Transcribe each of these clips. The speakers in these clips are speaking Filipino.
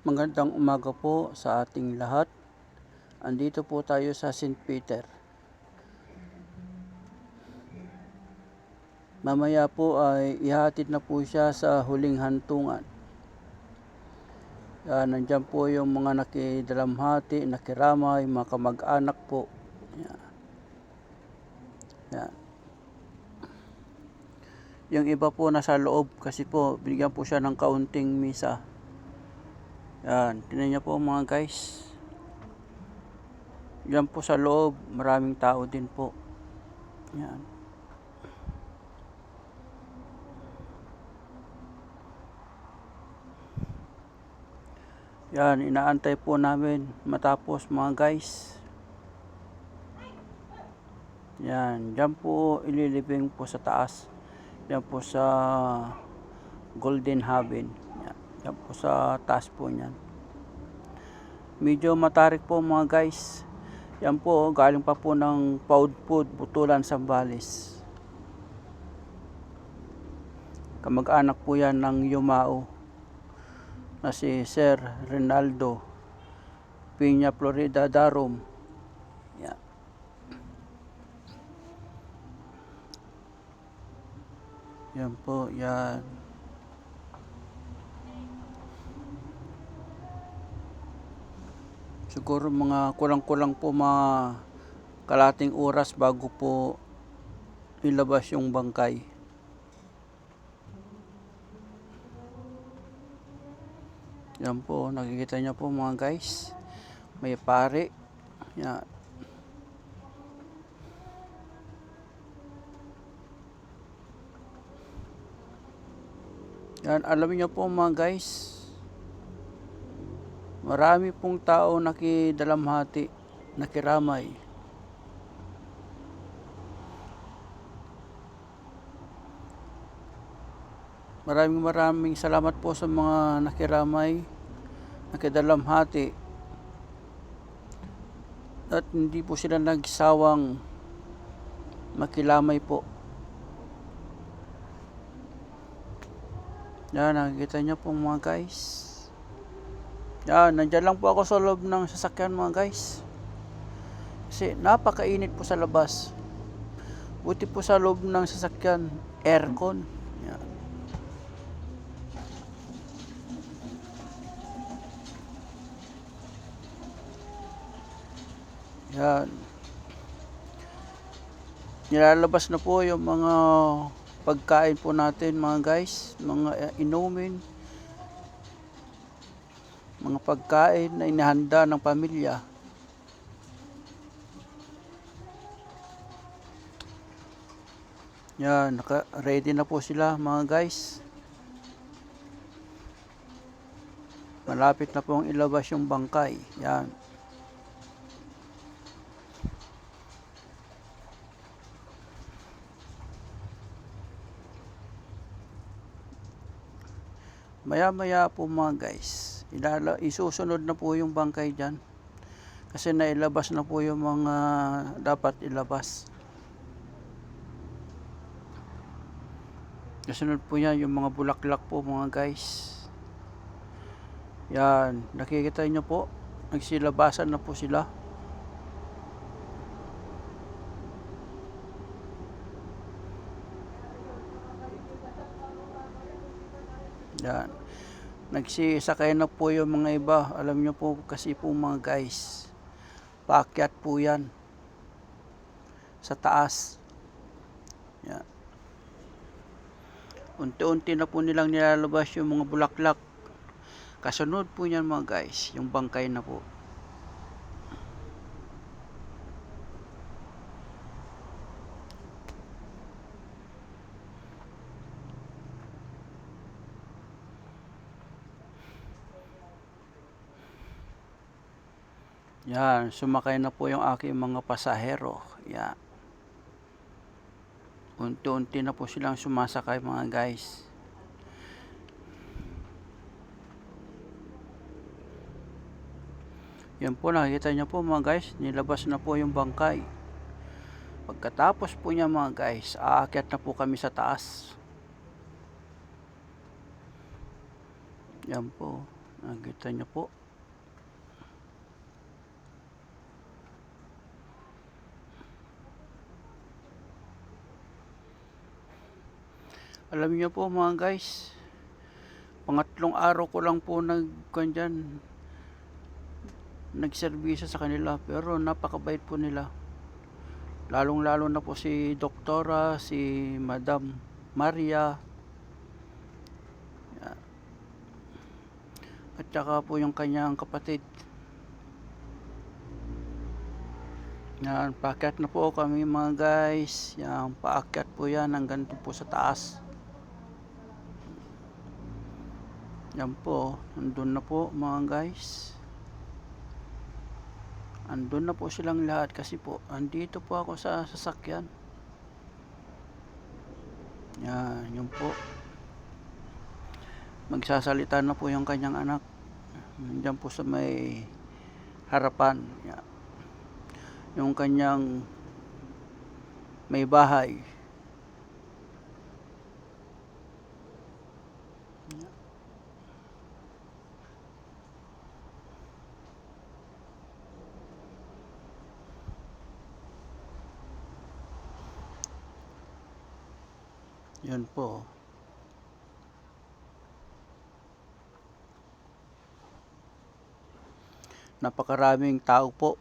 Magandang umaga po sa ating lahat. Andito po tayo sa St. Peter. Mamaya po ay ihatid na po siya sa huling hantungan. Nandyan po yung mga nakidalamhati, nakiramay, mga kamag-anak po. Yan. Yung iba po nasa loob kasi po binigyan po siya ng kaunting misa. Yan, tingnan niyo po mga guys. Yan po sa loob, maraming tao din po. Yan. Yan, inaantay po namin matapos mga guys. Yan, dyan po ililibing po sa taas. Yan po sa Golden Haven. Yan po sa taas po niyan. Medyo matarik po mga guys. Yan po, galing pa po ng Paudpud, Butulan, Zambales. Kamag-anak po yan ng Yumao na si Sir Rinaldo Piña Florida Darum. Yan. Yan po, yan. Siguro mga kulang-kulang po mga kalating oras bago po ilabas yung bangkay. Yan po, nakikita niyo po mga guys. May pare. Yan. Yan, alam niyo po mga guys. Marami pong tao nakidalamhati, nakiramay. Maraming salamat po sa mga nakiramay, nakidalamhati. At hindi po sila nagsawang makilamay po. Yan, nakikita niyo po mga guys. Yan, nandyan lang po ako sa loob ng sasakyan mga guys. Kasi napakainit po sa labas. Buti po sa loob ng sasakyan, aircon. Yan. Yan. Nilalabas na po yung mga pagkain po natin mga guys, mga inumin, mga pagkain na inihanda ng pamilya. Yan, ready na po sila mga guys. Malapit na pong ilabas yung bangkay. Yan. Maya-maya po mga guys, isusunod na po yung bangkay dyan. Kasi nailabas na po yung mga dapat ilabas. Kasunod po yan yung mga bulaklak po mga guys. Yan, nakikita nyo po, nagsilabasan na po sila. Yan. Nagsisakay na po yung mga iba. Alam nyo po kasi po mga guys, paakyat po yan sa taas. Yan. Unti-unti na po nilang nilalabas yung mga bulaklak. Kasunod po yan mga guys, yung bangkay na po. Yan, sumakay na po yung aking mga pasahero. Yan. Unti-unti na po silang sumasakay mga guys. Yan po, nakikita nyo po mga guys, nilabas na po yung bangkay. Pagkatapos po niya mga guys, aakyat na po kami sa taas. Yan po. Nakita niyo po. Alam niyo po mga guys, pangatlong araw ko lang po nagserbisyo sa kanila, pero napakabait po nila. Lalong-lalo na po si Doktora, si Madam Maria, at saka po yung kanyang kapatid. Yan, paakyat na po kami mga guys. Yan, paakyat po yan hanggang po sa taas. Yan po, andun na po mga guys. Andun na po silang lahat kasi po andito po ako sa sasakyan. Yan, yun po. Magsasalita na po yung kanyang anak. Nandiyan po sa may harapan. Yan. Yung kanyang may bahay. Yan po. Napakaraming tao po.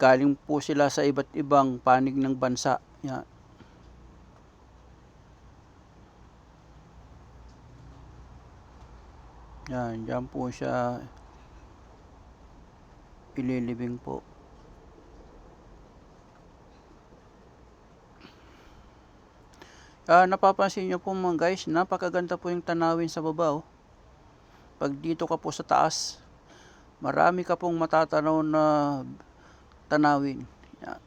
Galing po sila sa iba't ibang panig ng bansa. Yan. Yan, dyan po siya ililibing po. Napapansin nyo po mga guys, napakaganda po yung tanawin sa baba. Oh. Pag dito ka po sa taas, marami ka pong matatanaw na tanawin. Yan.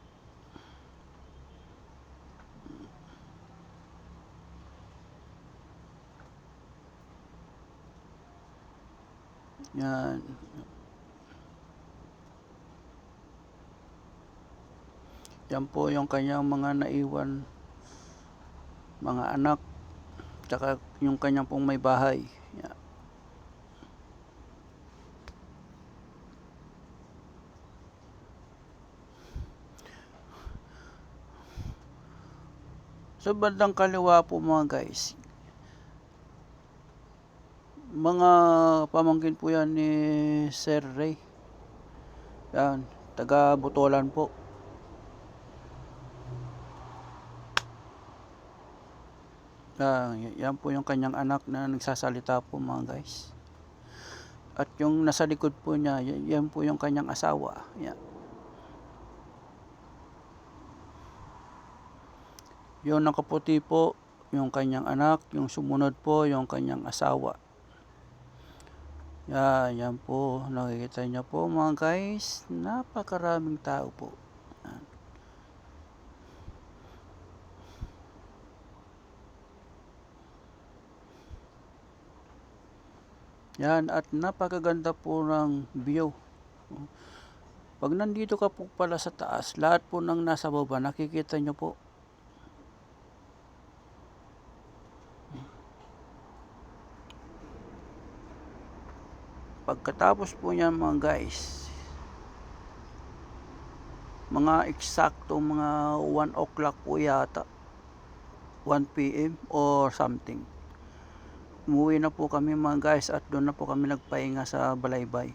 Yan. Yan po yung kanyang mga naiwan mga anak, tsaka yung kanyang pong may bahay. Yan. Sa bandang kaliwa po mga guys, mga pamangkin po yan ni Sir Ray. Yan, taga Butolan po. Yan po yung kanyang anak na nagsasalita po mga guys. At yung nasa likod po niya, yan po yung kanyang asawa. Yan. Yung nakaputi po, yung kanyang anak, yung sumunod po, yung kanyang asawa. Yan po, nakikita niyo po mga guys, napakaraming tao po. Yan, at napakaganda po ng view. Pag nandito ka po pala sa taas, lahat po ng nasa baba, nakikita niyo po. Pagkatapos po niyan mga guys, mga eksakto mga 1 o'clock po yata, 1 PM or something, umuwi na po kami mga guys at doon na po kami nagpahinga sa Balaybay.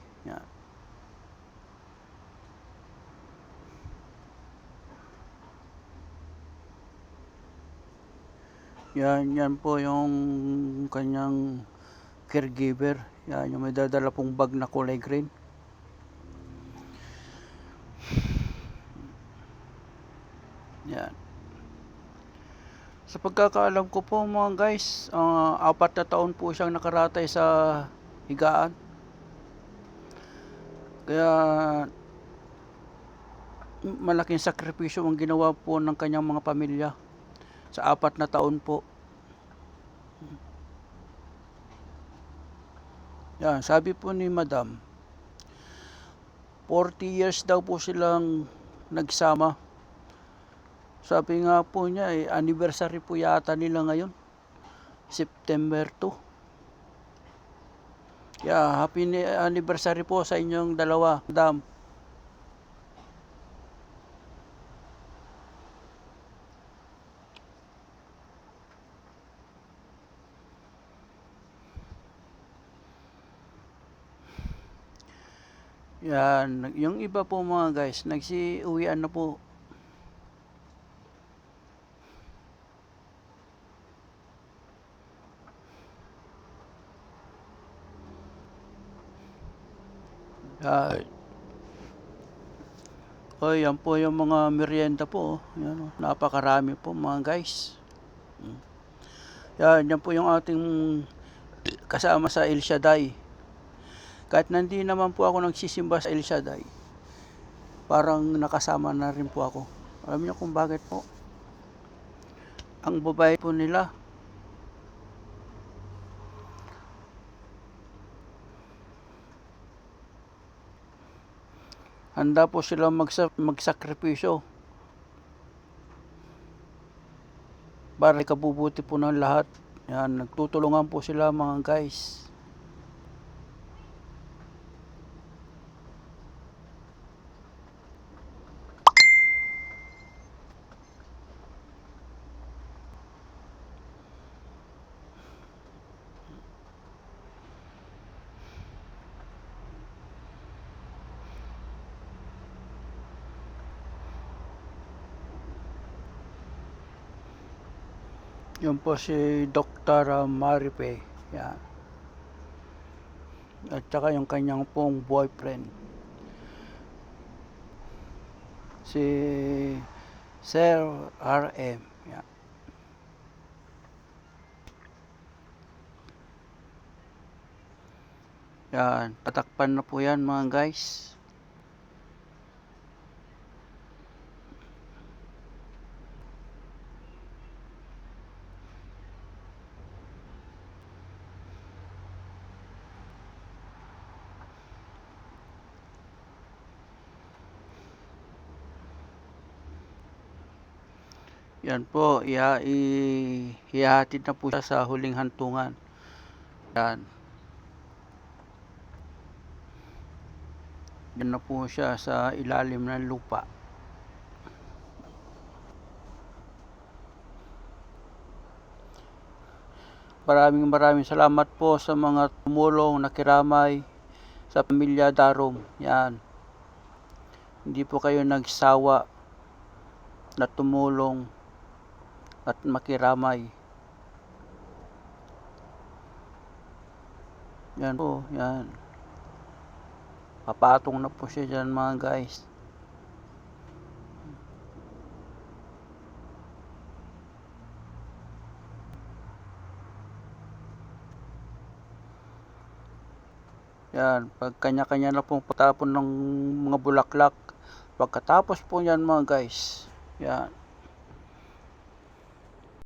Yan. Yan po yung kanyang caregiver. Yan, yung may dadala pong bag na kulay green. Yan. Sa pagkakaalam ko po mga guys, 4 na taon po siyang nakaratay sa higaan. Kaya malaking sakripisyo ang ginawa po ng kanyang mga pamilya sa 4 na taon po. Yan, sabi po ni Madam, 40 years daw po silang nagsama. Sabi nga po niya, anniversary po yata nila ngayon, September 2. Yeah, happy anniversary po sa inyong dalawa, madam. Yan, yung iba po mga guys, nagsi-uwian na po. Yan. O, yan po yung mga merienda po. Yan, napakarami po mga guys. Yan po yung ating kasama sa El Shaddai. Kahit nandi naman po ako nagsisimba sa El Shaddai, parang nakasama na rin po ako. Alam niyo kung bakit po? Ang babae po nila, handa po silang magsakripisyo para ikabubuti po ng lahat. Yan, nagtutulungan po sila mga guys. Yun po si Dr. Maripe. Yan. At saka yung kanyang pong boyfriend, si Sir RM. Yan. Yan, tatakpan na po yan mga guys. Yan po, ihahatid na po siya sa huling hantungan. Yan. Yan na po siya sa ilalim ng lupa. Maraming salamat po sa mga tumulong, nakiramay sa pamilya Darom. Yan. Hindi po kayo nagsawa na tumulong at makiramay. Yan po, yan. Papatong na po siya dyan mga guys. Yan, pag kanya-kanya na pong patapon ng mga bulaklak. Pagkatapos po yan mga guys, yan,